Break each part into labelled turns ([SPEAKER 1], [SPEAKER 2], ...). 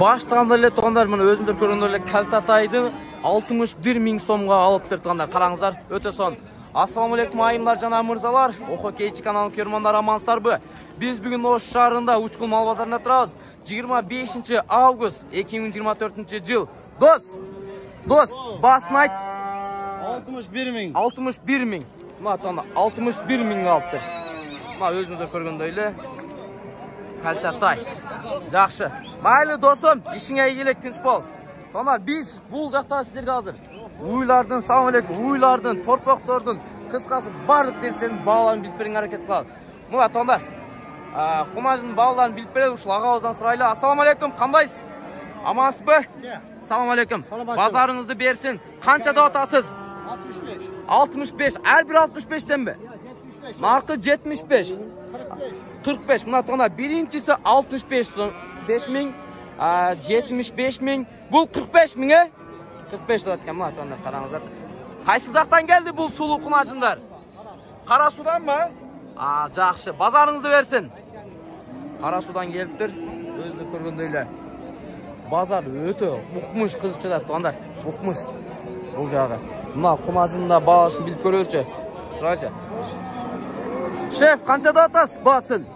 [SPEAKER 1] Баштаганда эле туугандар, мына өзүңдөр көргөндөр эле Калтатайды 61 000 сомго алыптыр туугандар. Караңыздар, өтө сон. Ассаламу алейкум айымдар жана мырзалар. Охо Кейчи каналынын көрөрмандар, амансыздарбы? Биз бүгүн Ош шаарында Учкул мал базарында турабыз. 25 август 2024 жыл. Дос, басын айт.
[SPEAKER 2] 61 000.
[SPEAKER 1] 61 000. Мына туугандар 61 000 алыптыр. Мына өзүңүздөр көргөндөй эле Калтатай. Жакшы. Майлы досым, ишиңе ийгилик, тынч бол. Туугандар, биз бул жакта сиздерге азыр уйлардын, салам алейкум, уйлардын, торпоктордун, кыскасы бардык нерсенин бааларын билип берүүгө аракет кылабыз. Мына туугандар, кунажынын бааларын билип берели, ушул агабыздан сурайлы. Ассаламу алейкум, кандайсыз? Амансызбы? Салам алейкум. Базарыңызды берсин. Канча деп атасыз?
[SPEAKER 2] 65.
[SPEAKER 1] 65. Ар бир 65тенби? Наркы 75. 45. Мына туугандар, биринчиси 65 000, 75 000. Бул 45 000, 45 деп аткан. Мына туугандар, караңыздар. Кайсы жактан келди бул сулуу кунажындар? Кара Суданбы? Жакшы. Базарыңызды берсин. Кара Судан келиптир. Өзүңөр көргөндөй эле. Базар өтө укмуш кызып жатат туугандар. Укмуш. Бул жагы. Мына кунажында баасын билип көрөлчү. Сурайлы. Шеф, канча деп атасыз баасын?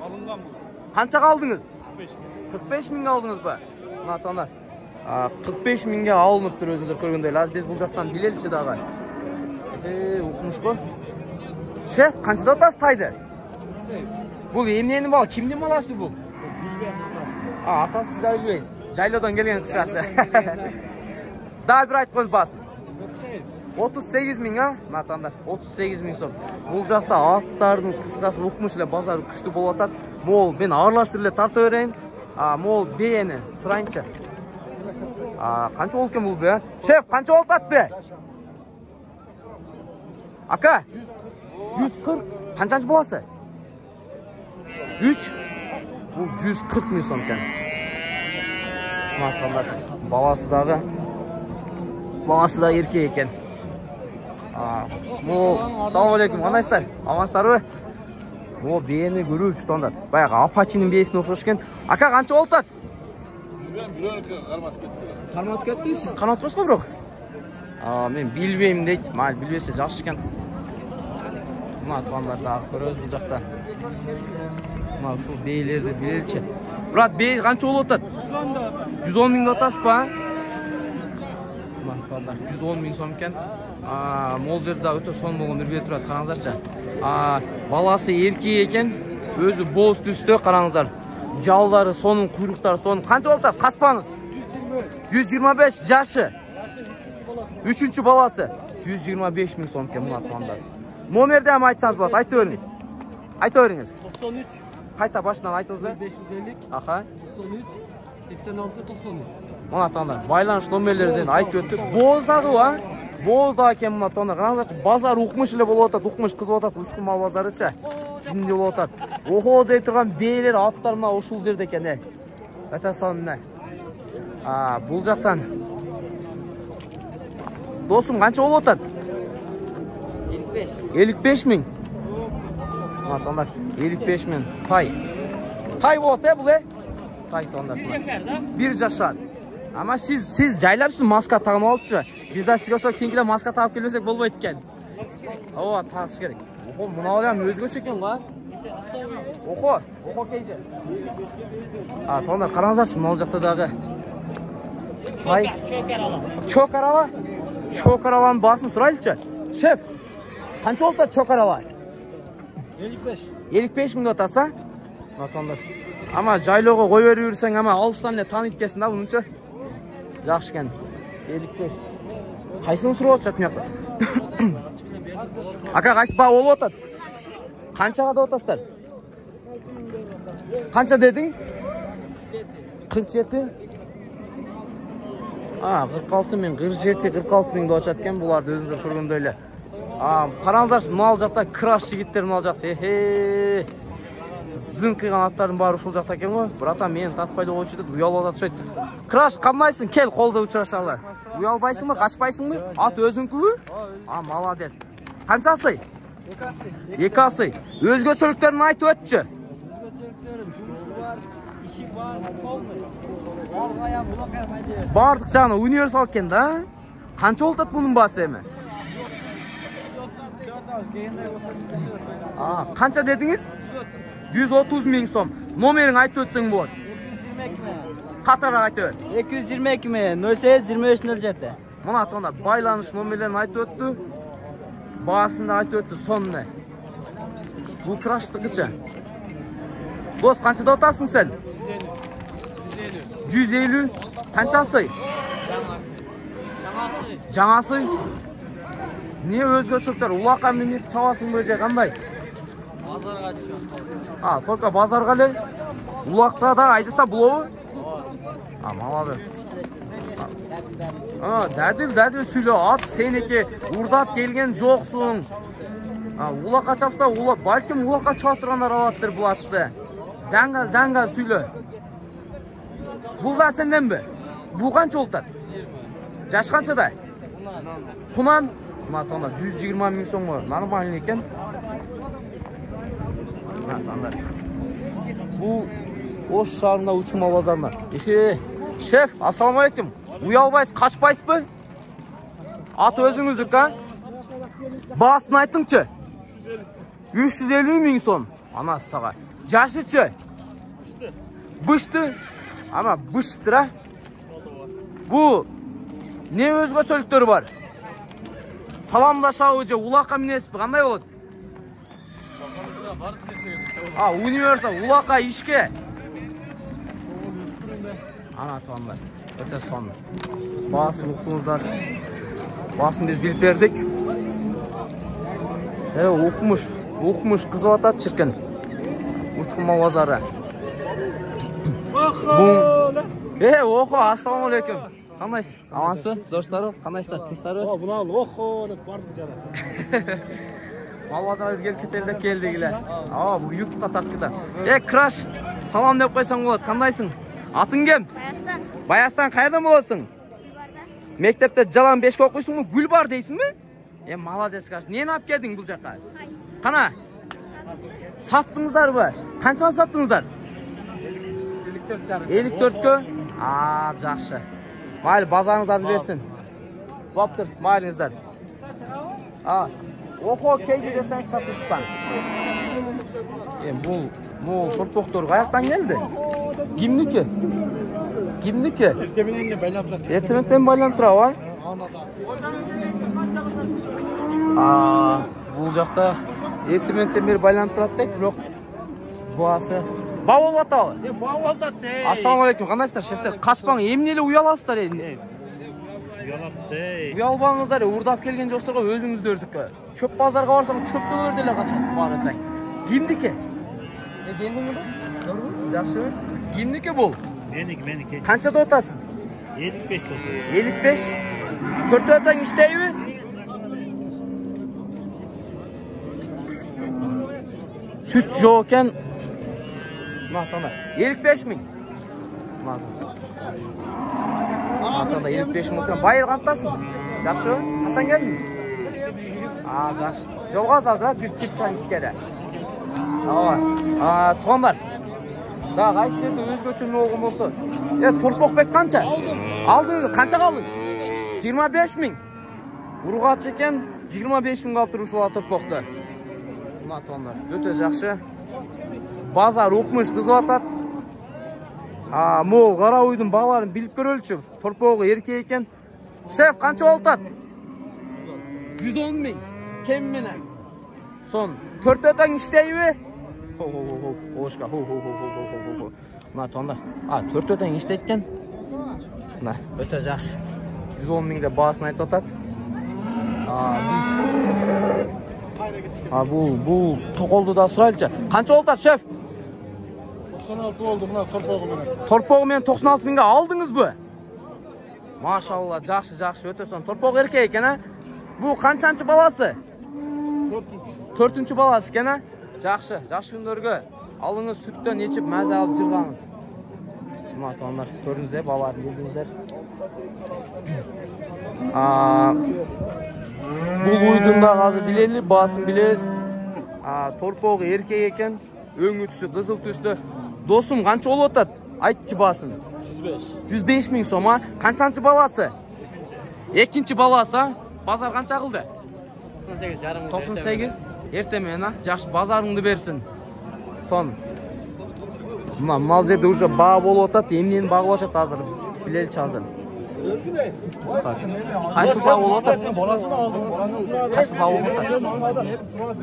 [SPEAKER 2] Алынган бул.
[SPEAKER 1] Канчага алдыңыз?
[SPEAKER 2] 45
[SPEAKER 1] 45
[SPEAKER 2] 000.
[SPEAKER 1] 000 алдыңызбы? Мына туугандар. 45 000 алыныптыр өзүңүздөр көргөндөй эле. Биз бул жактан билеличи дагы. Укмуш го. Шеф, канча деп атасыз тайды?
[SPEAKER 2] 48.
[SPEAKER 1] Бул эмненин балы? Кимдин баласы бул? Атасы сиз да билбейсиз. Жайлоодон келген кыскасы. Дагы бир айтып коюңуз баасын. 38 000, Мына туугандар, 38 000 сом. Бул жакта аттардын кыскасы укмуш эле базар күчтүү болуп атат. Мол мен аралаштырып эле тарта берейин. Мол бээни сурайынчы. Канча болуп экен бул бе? Шеф, канча болуп атат бе? Ака? 140. Канчанчы баласы? 3. Бул 140 000 сом экен. Мына туугандар, баласы да эркек экен. Салам алейкум, кандайсыздар? Амансыздарбы? Бээни көрүлчү туугандар. Баягы Апачинин бээсине окшош экен. Ака, канча болуп атат?
[SPEAKER 2] Карматып кетти.
[SPEAKER 1] Карматып кетти, сиз карматып атасыз го бирок. Мен билбейм дейт. Майыл билбесе жакшы экен. Мына туугандар дагы көрөбүз бул жакта. Мына ушул бээлерди билеличи. Брат, бээ канча болуп атат? 110 000 деп атасызбы? Мына туугандар 110 000 сом экен. Мол жерде өтө сон болгон бир бээ турат, караңыздарчы. Баласы эркек экен, өзү боз түстө, караңыздар. Жалдары сонун, куйруктары сонун. Канча болуп атат? Каспаңыз. 125 жашы. 3-чү баласы. 125 000 сом экен мына туугандар. Номерди ham айтсаңыз болот, айтып бериңиз. Айтып бериңиз.
[SPEAKER 2] 93.
[SPEAKER 1] Кайта башынан айтыңызбы?
[SPEAKER 2] 550.
[SPEAKER 1] 93
[SPEAKER 2] 86 93.
[SPEAKER 1] Мына туугандар, байланыш номерлерден айтып өттүк. Боздагы, Боздагы экен мына туугандар. Караңыздарчы, базар укмуш эле болуп атат, укмуш кызып атат, Учкул мал базарычы. Кимде болуп атат? Охо деп турган бээлер, аттар мына ушул жерде экен. Өтө сонун. Бул жактан. Досум, канча болуп атат? 55 000. Мына туугандар, 55 000. Тай болот бул Тай туугандар. 1 жашар. Ама сиз жайлапсыз, маска тагынып алыпчы. Биз да сизге ошо кийинкиде маска тагып келбесек болбойт экен. Тагыш керек. Охо, мына эле өзгөчө экен го. Охо Кейчи. Туугандар, караңыздарчы, мына жакта дагы тай. Чокараланын баасын сурайлычы. Шеф, канча болуп атат чокарала? 55 000 деп атасыз, Мына туугандар. Ама жайлоого кой берип жүрсөң, ама алыстан эле таанып кеткенсиң да мунчу. Жакшы экен. 55. Кайсыны сурап атышат мына жакта? Ака, кайсы баа болуп атат? Канчага деп атасыздар? Канча дедиң? 47. 46 000, 47, 46 000 деп атышат экен. Буларды өзүңүздөр көргөндөй эле. Караңыздарчы, мына жакта краш жигиттер мына жакта. Зын кыйган аттардын баары ушул жакта экен го. Брата, мени тартпайлы койчу деп уялып атат окшойт. Краш, кандайсың? Кел, колдо учурашалы. Уялбайсыңбы, качпайсыңбы? Ат өзүңкүбү? Молодец. Канчасы? 2 асы. Өзгөчөлүктөрүн айтып өтчү.
[SPEAKER 2] Өзгөчөлүктөрүм жумушу бар, иши
[SPEAKER 1] Бардық жағына универсал екен да. Қанша болып жатады бұның басы еме? Қанша дедіңіз? 130 мың сом. Номерің айтып өтсең болады. Қатарақ айтып өт.
[SPEAKER 3] 222 mi? 08-23-07.
[SPEAKER 1] Мұна атқанда байланыш номерлерін айтып өтті. Бағасында айтып өтті сонны. Бұл краштығыча. Дос, қаншада отасың сен? 150. Қаншасы? Жаңасы? Не өзге шөктер? Улақа менеп чавасың бөже қандай?
[SPEAKER 2] Базарға
[SPEAKER 1] А, только базарға ле? Улақта да айдыса бұлауы? Молодец. Дәділ сөйле. Ат сенеке ұрдап келген жоқсың. Улаққа чапса, бәлкім улаққа чатырғандар алаттыр бұл атты. Дәңгәл сөйле. Бұл да сенден бі? Бұл қанша олтады? Жаш қаншада? Құнан? 120 мың соң ғой. Нормальный екен. Бұл ош шағында ұчқымал базарында. Шеф, ассаламалейкум. Уялбайсыз, қашпайсыз бі? Аты өзіңіздік, қа? Басын айтыңчы? 350 мың сом. Анасы саға. Жашычы? Бұшты? Ама бұштыр, а? Бұл не өзге шөліктері бар? Саламдаша өже, улақа мінесіп, қандай болады? Универсал, улақа ішке. Ана туандар, өте соны. Басын ұқтыңыздар. Басын біз біліп бердік. Оқымыш қызыл атады шіркен. Ұчқымал базары. Оқы, ассаламалейкум. Қандайсыз? Амансы, зорштары, қандайсыздар, тыстары?
[SPEAKER 2] Бұны ал, оқы деп барды жара.
[SPEAKER 1] Мал базары кетелдік келдігілі. Бұл ютубқа тартқыда. Краш, салам деп қойсаң болады, қандайсың? Атың кем? Баястан қайырдан боласың? Мектепте жалан 5 оқисың мұ? Гүл бар дейсің бі? Молодец, Краш. Нені ап келдің бұл жаққа? Қана? Саттыңыздар бі? Қанша саттыңыздар? 54-кі? Жақшы. Майлы базарыңыздарды берсін. Баптыр, майлыңыздар. Оқо кейді десен шатыстан. Бұл тұрпоқтор қаяқтан келді? Кімнікі? Ертементтен байлантыра, ва? Бұл жақта ертементтен бері байлантырады дейк, бірақ бұасы. Ба ол баталы?
[SPEAKER 2] Ба ол батты.
[SPEAKER 1] Ассаламалейкум, қандайсыздар, шефтер? Қашпаң, емнелі ұяласыздар енді? Ұялбаңыздар, ұрдап келген жоқтарға өзіңізді өрдік. Чөп базарға барсаң, чөпті өрделі қачат бар өтәң. Кімдікі? Кендіңі бас? Жақшы өр? Кімдікі бұл?
[SPEAKER 2] Менікі.
[SPEAKER 1] Қаншада отасыз?
[SPEAKER 2] 55 отыр.
[SPEAKER 1] 55? Төрті өтәң іштейі? Süt жоқен 55 мың. Атанда 55 мың. Байыр қантасың? Жақшы? Қасан келдің? Жақшы. Жолға азыра бір кеп чайын ішкері. Тұғандар. Қайсырды өзгөчін оғым осы. Тұрпоқ бек қанша? Алдың, қанша қалдың? 25 мың. Ұрғат шекен 25 мың қалып тұрушыла тұрпоқты. Тұғандар. Өте жақшы. Базар оқымыш қызы атат. Мол қара ойдың бағаларын біліп көрөлші. Тұрпоғы ерке екен. Шеф, қанша олтат? 110 мың. Кем менен? Сон, төрт өтәң іштейі? Оғышқа, Тұғандар. Төрт өтәң іштейткен. Өте жақшы. 110 мыңда бағасын айтып атат. Бұл тоқолды да сұрайлыча. Қанша олтат, шеф?
[SPEAKER 2] 96 oldu buna torpoğu mene.
[SPEAKER 1] Torpoğu мен 96 мыңға алдыңыз бұ? Машалла, жақшы, өте сон. Torpoğu ерке екен, а? Бұл қаншанчы баласы? 4-ші баласы екен, а? Жақшы күндерге алыңыз сүттен ечіп мәзі алып жүрғаңыз. Тұғандар, көріңіздер, баларын білдіңіздер. Бұл ұйдында қазы білелі, басын білез. Torpoğu ерке екен, өңі түсі, қызыл түсті. Досым, қанша ол отады? Айтчы басын. 105 миң сом, а? Қанчанчы баласы? Екінші баласы, базар қанша қылды? 98. Ертемен, а? Жақшы базарыңды берсін. Сон. Мал жерде уже баға болып отат, емнен баға болып отат азыр. Білелші азыр. Қайсы баға болып отат? Қайсы баға болып отат?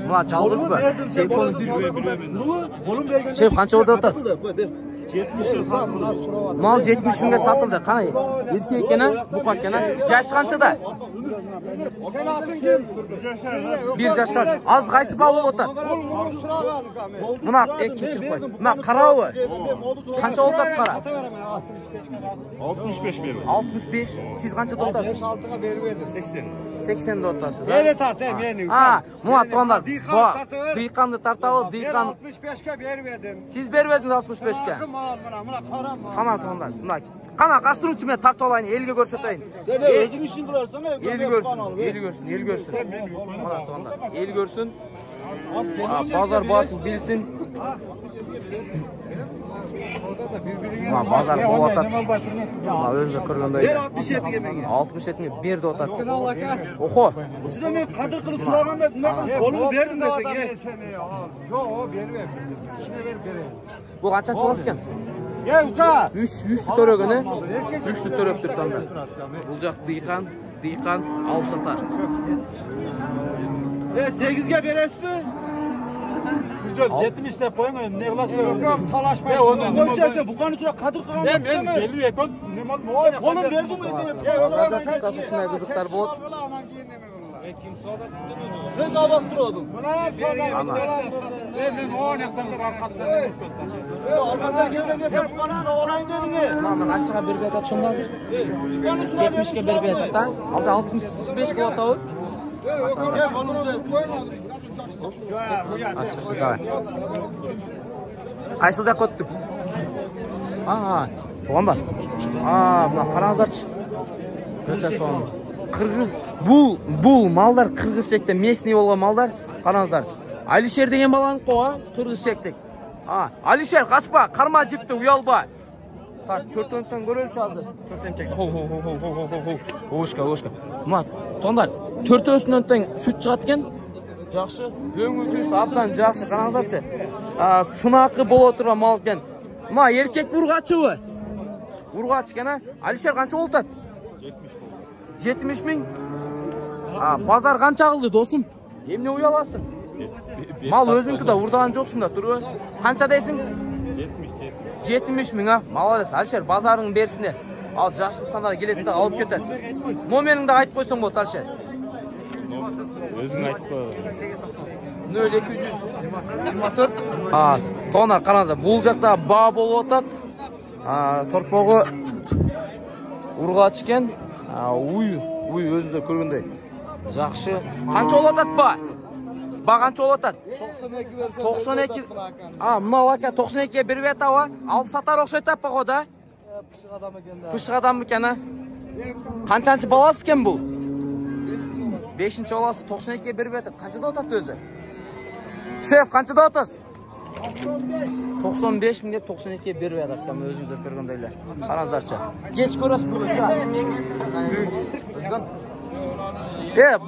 [SPEAKER 1] Мұна жалғыз ба? Шеф, қанша отат отасыз?
[SPEAKER 2] 70'e satıldı.
[SPEAKER 1] Mal 70 mingga satıldı. Qanay? Erkek ekeni, buqa ekeni. Yaşı qanchada?
[SPEAKER 2] Sen atın kim?
[SPEAKER 1] Bir yaşar. Az qaysi bal bo'lib o'tadi? Buna kechirib qo'y. Buna qaravi. Qancha o'tadi qara?
[SPEAKER 2] 65 verin.
[SPEAKER 1] 65. Siz qancha o'tasiz?
[SPEAKER 2] 6'ga bermedi 80.
[SPEAKER 1] 80 da o'tasiz.
[SPEAKER 2] Nereye tartayım yani?
[SPEAKER 1] Ha, buna to'nda. Diqanni tartavib, diqan.
[SPEAKER 2] 65'ga bermedim.
[SPEAKER 1] Siz bermediniz 65'ga.
[SPEAKER 2] Mana qaram.
[SPEAKER 1] Qana to'nda. Qana qasturuvchi men tartib olayın, elga ko'rsatayın.
[SPEAKER 3] Sen özün işin kılarsana.
[SPEAKER 1] El görsün, el görsün, el görsün. Mana to'nda. El görsün. Pazar basın, bilsin. Pazar bu atat. Özü kırgınday.
[SPEAKER 3] 67'ge menga.
[SPEAKER 1] 67'ge berdi otasi. Oxo.
[SPEAKER 3] Sizde men qadr qilib so'raganda bunaqa qo'lini berdim desang,
[SPEAKER 2] Yo'q, bermem. İşine ver.
[SPEAKER 1] Bu qancha bo'lsa ekan?
[SPEAKER 2] Ya usta.
[SPEAKER 1] 3 to'rogini 3 to'rab turibdi anda. Bu joq diqan olib satar.
[SPEAKER 3] 8'ge beresizmi?
[SPEAKER 2] Güzel 70 de koymayın. Ne kılasın?
[SPEAKER 3] Yok, talaşmayın. Qo'ychasi, buqani sura qadr qilgan.
[SPEAKER 2] Men belli ekon ne mal ne
[SPEAKER 3] Qo'lim berdim sen.
[SPEAKER 1] Qisqasi shunday qiziqlar bo'ladi.
[SPEAKER 3] Ne sabah turdim.
[SPEAKER 2] Men o nektanlar arkasından
[SPEAKER 3] Almazdan kelsen buqani olayın dedingiz.
[SPEAKER 1] Mana qanchaga berib aytadi shunda hozir?
[SPEAKER 3] Buqani sura
[SPEAKER 1] 70 ga berib aytadi. Hozir 65 ga o'tadi. Aşağı davay. Qaysi yoqqa o'tdik? To'g'on bor. Buni qarangizlarchi. O'ta son. Qirg'iz bu mallar qirg'izchakda местный bo'lgan mallar. Qarangizlar. Alisher degan balani qo'ya, qirg'izchakdek. Alisher qaçpa, qarma jipti, uyalba. Tak, 4-tön görölçü hazır. 4-tön çek. Oşka. Mana tondar 4-tön süt çıqatken жақсы. Өңүтүс абдан жақсы. Қараңыздарчы. Сынақы боло турган мал экен. Мына эркек ургачыбы? Ургач экен, а? Алишер канча болтат? 70 миң. Базар канча кылды, досум? Эмне уяласың? Мал өзүңкү да урдаган жоксуң да, турбу? Канча дейсиң? 70 миң, а? Молодец, Алишер, базарың берсине. Ал жакшы сандар келет да алып кетет. Номеріңди айтып койсоң болот, Алишер.
[SPEAKER 2] Özün айтып қой.
[SPEAKER 1] 0224. Тоғандар қараңыздар, бұл жақта ба болып отат. Торпоғы ургач екен. Уй өзіңіздер көргендей. Жақшы. Қанша болып отат ба? Ба қанша болып отат?
[SPEAKER 3] 92 versen.
[SPEAKER 1] 92. Мынау ака 92-ге беріп атауы. Алып сатар оқшайды таппа қода.
[SPEAKER 3] Pışık adam ekan da.
[SPEAKER 1] Пышық адам екен, а? Қаншанчы баласы екен бұл? 5-ші баласы 92-ге беріп атат. Қаншада отат өзі? Шеф, қаншада отасыз? 95 миң деп 92-ге беріп атат. Өзіңіздер көргендейлер. Қараңыздаршы. Кеш көресіз бұл.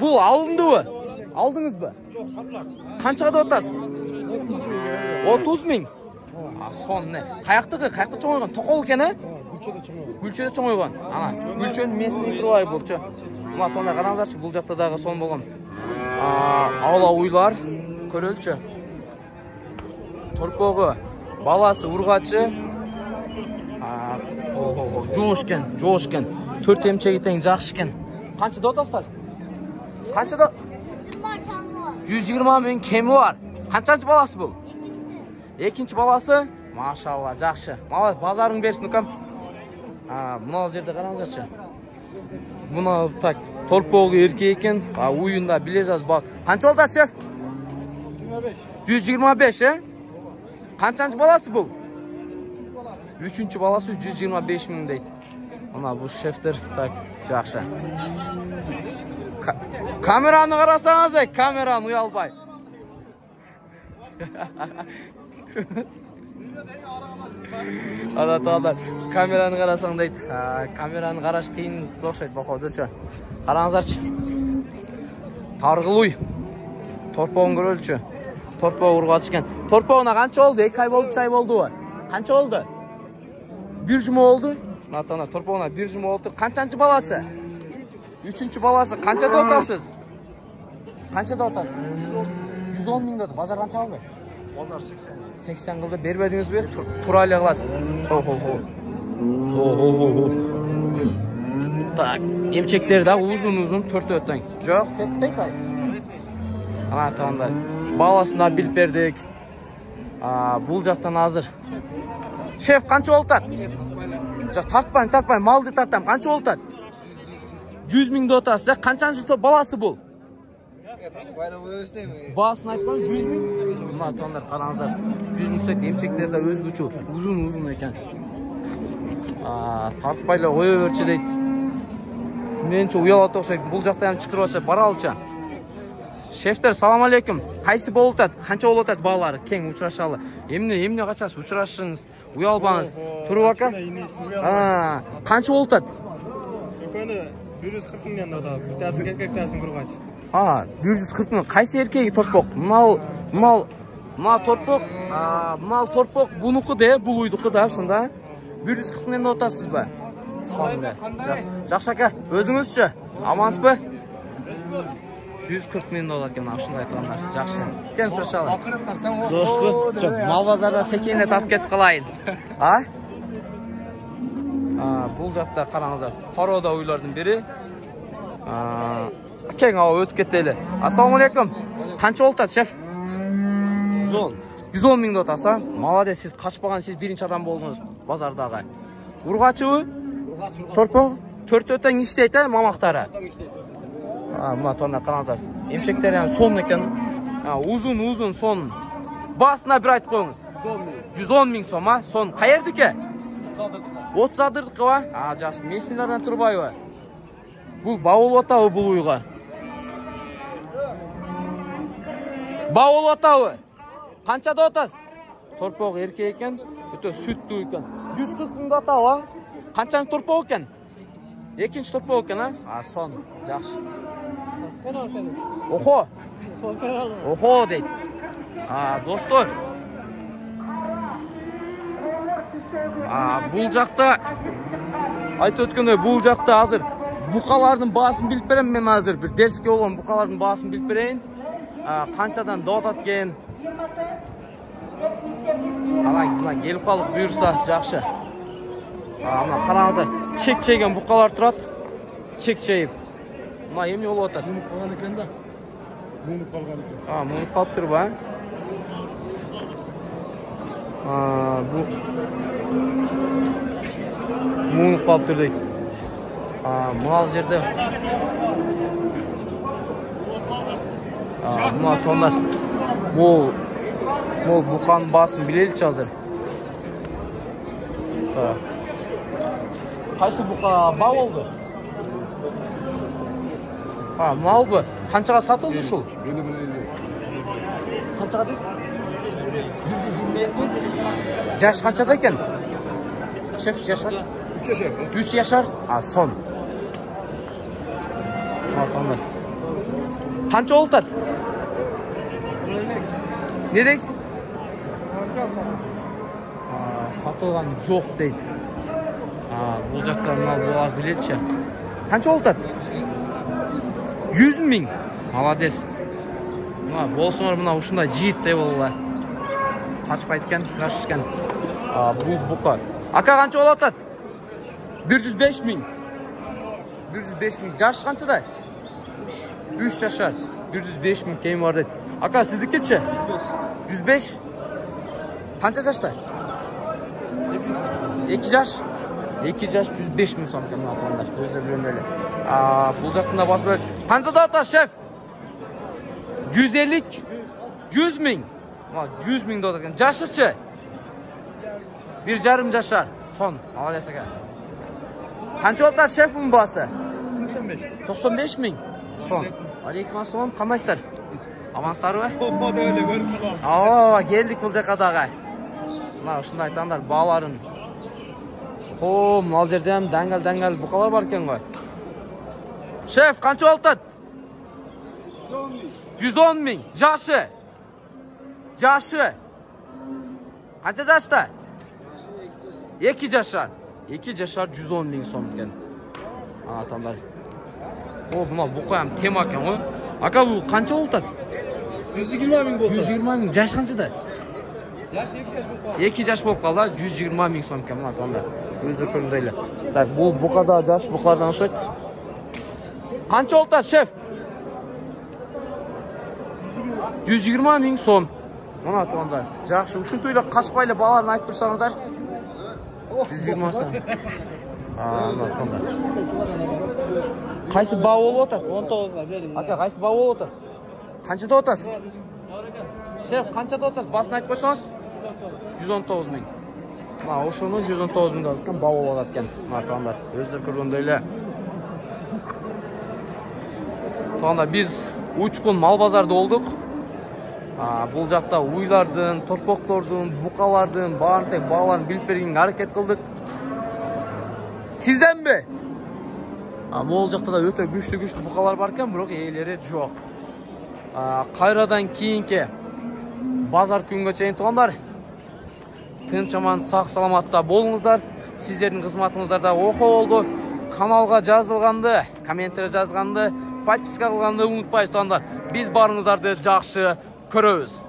[SPEAKER 1] Бұл алынды бі? Алдыңыз бі? Қаншада отасыз? 30 миң. Сон не? Қаяқтығы? Қаяқты чоң ойған? Тоқол екен, а? Гүлчеде чоң ойған. Гүлченің местный тұрбай болчы. Мұна тонда қараңыздаршы, бұл жақта дағы сон болған. Аула уйлар, көрелчі. Торпоғы, баласы ургачы. Жоғышкен. 4 емчегі тең жақшы кен. Қанша дотастар? Қанша да? 120 миң кемі бар. Қаншанчы баласы бұл? Екінші баласы? Машалла, жақшы. Базарың берсін, үкім. Мұнал жерде қараңыздаршы. Мұна так, торпоғы ерке екен. Уйында білезаз бас. Қанша олда, шеф? 125, е? Қаншанчы баласы бұл? Үшінші баласы 125 миң дейді. Мұна бұл шефтер, так, жақшы. Камераны қарасаңыз, камераны ұялбай. Ада тағалар, камераны қарасаң дейді. Камераны қараш қиын оқшайды бақауды. Қараңыздаршы. Тарғылуй. Торпауын көрөлчү. Торпау ургатышкен. Торпауына қанша oldu? 2 ай болды, 3 ай болды. Қанша oldu? 1 жұма oldu. Натана торпауына 1 жұма oldu. Қаншанчы баласы? 3-чү баласы. Қаншада отасыз? Қаншада отасыз? 110 мың доты. Базар қанша алды?
[SPEAKER 3] Bozor 80.
[SPEAKER 1] 80 қылды бербедіңіз бе? Турали қылады. Так, емчектері да uzun 4 өттен. Жоқ, кетпейді ай. Ана тағандар. Баласында біліп бердік. Бұл жақтан азыр. Шеф, қанша олтат? Жоқ, тартпайын, малды тартам. Қанша олтат? 100 мың дотасы. Қаншаншы баласы бұл? Басын айтпан 100 мың. Мына тағандар қараңыздар. 100 мың сөйт, емчектері да өзгүчі. Uzun екен. Тартпайлы ойы өрчі дейді. Менші ұялат оқшайды. Бұл жақта әм шықыр өтші, бара алчы. Шефтер, салам алейкум. Қайсы болытады? Қанша болытады балалары? Кең ұшырашалы. Емне қачасы ұшырашыңыз? Ұялбаңыз. Тұру бака? Қанша болытады?
[SPEAKER 2] Өкені 140 мыңнан да. Бітәсін еркектәсін құрғач.
[SPEAKER 1] 140 мың. Қайсы еркегі торпоқ? Мал торпоқ бұнықы де, бұл ұйдықы да, шында. 140 мыңнан отасыз ба? Жақшака, өзіңізші? Амансыз ба? 140 мыңнан олар кен, ашында айтқандар. Жақшы. Кен сұрашалы.
[SPEAKER 3] Dostu.
[SPEAKER 1] Мал базарда секеніне тартып кетіп қалайын. Бұл жақта қараңыздар. Қарода ойлардың бірі. Кен ау өтіп кетелі. Ассаламу алейкум. Қанша олтады, шеф? 110 мың отаса. Маладес, сіз қашпаған, сіз бірінші адам болдыңыз базардағы. Урғачы? Торпоқ? 4 өттен іштейті мамақтары? Мұна тоғына қараңыздар. Емшектері сон екен. Uzun сон. Басына бір айтып қойыңыз. 110 мың сом, сон. Қайердіке? 30 адырдықы ба? Жақсы. Месінлерден тұрбай ба? Бұл бауыл отауы бұл ұйға. Бауыл отауы. Қаншада отас? Торпоқ ерке екен. Өте сүтті екен. 140 мыңда отауы. Қаншаны торпоқ екен? Екінші торпоқ екен, сон. Жақсы. Оқо дейді. Достор. Бұл жақта айт өткені бұл жақта азыр бұқалардың басын біліп берем. Мен азыр бір дерске олған бұқалардың басын біліп берейін. Қаншадан доғат кен. Қалай келіп қалып бұйырса жақшы. Қараңыздар, чек-чеген бұқалар тұрады. Чек-чейіп. Мұна емне олы отады?
[SPEAKER 3] Мұнып қалған екен да. Мұнып қалған екен.
[SPEAKER 1] Мұнып қалып тұр ба? Мұнып қалып тұр дейді. Мұнал жерді. Мұна сондар. Мол бұқаның басын білелікші азыр. Қайсы бұқа ба олды? Мал бұ? Қаншаға сатылды шул? Қаншаға дейсің? 122. Жаш қаншада екен? Шеф, жаш қанша? 3 яшар? Сон. Қанша олтады? Не дейсің? Сатылған жоқ дейді. Бұл жақтар мал болар білетші. Қанша олтады? 100 мың. Маладес. Болсыңыр мұна ұшында жиіттай болуға. Қашпайткен, қашышкен. Бұл бұқа. Ака қанша олатады? 105 мың. 105 мың. Жаш қаншада? 3 жашар. 105 мың кейім бар дейді. Ака, сізді кетші? 105? Қанша жашта? 2 жаш. 2 жаш 105 мың сом кемін атуандар. Өзі білемелі. Бұл жақтында бас бөледі. Қаншада отас, шеф? 150? 100 мың? 100 мың да отакен. Жашышчы? 1,5 жашар. Сон. Молодец ака. Қанша отас, шеф мұн басы? 95 мың? Сон. Алейкум ассалам. Қандайсыздар? Амансыздар ба? Келдік бұл жаққа дағы. Мына ушундай айтаңдар, бааларын. Ал жерде ham даңгал букалар бар экен го. Шеф, канча болот? 110 миң. Жашы. Канча жашта? 2 жашар. 2 жашар 110 миң сом экен. Атаңдар. Мына бука ham тема экен го. Ака, бул канча болот?
[SPEAKER 3] 120 миң болду.
[SPEAKER 1] 120 миң. Жаш канчада? Жаш 2 жаш болуп калды. 120 миң сом экен мына атаңдар. Өзү көргөндөй эле. Так, бул букада жаш букалардан окшойт. Канча болот, шеф? 120 миң сом. Мына атаңдар. Жакшы, ушунтип эле качпай эле бааларын айтып турсаңыздар. 120 сом. Мына атаңдар. Кайсы баа болуп атат?
[SPEAKER 3] 19га бериң.
[SPEAKER 1] Ака, кайсы баа болуп атат? Канчада отасыз? Шеф, канчада отасыз? Басын айтып койсоңуз? 119 миң. Мына ошону 119 миңге алып экен, баа болуп атат экен. Мына атаңдар. Өздөрү көргөндөй эле. Таңда биз Учкун мал базарда болдук. Бул жакта уйлардын, торпоктордун, букалардын баарын тек бааларын билип бергенге аракет кылдык. Сизденби? Могул жакта да өтө күчтүү букалар бар экен, бирок ээлери жок. Кайрадан кийинки базар күнгө чейин туугандар, тынч аман сак саламатта болуңуздар. Сиздердин кызматыңыздарда охо болду. Каналга жазылганды, комменттер жазганды, подписка кылганды унутпайсыздар. Биз барыңыздарды жакшы көрөбүз.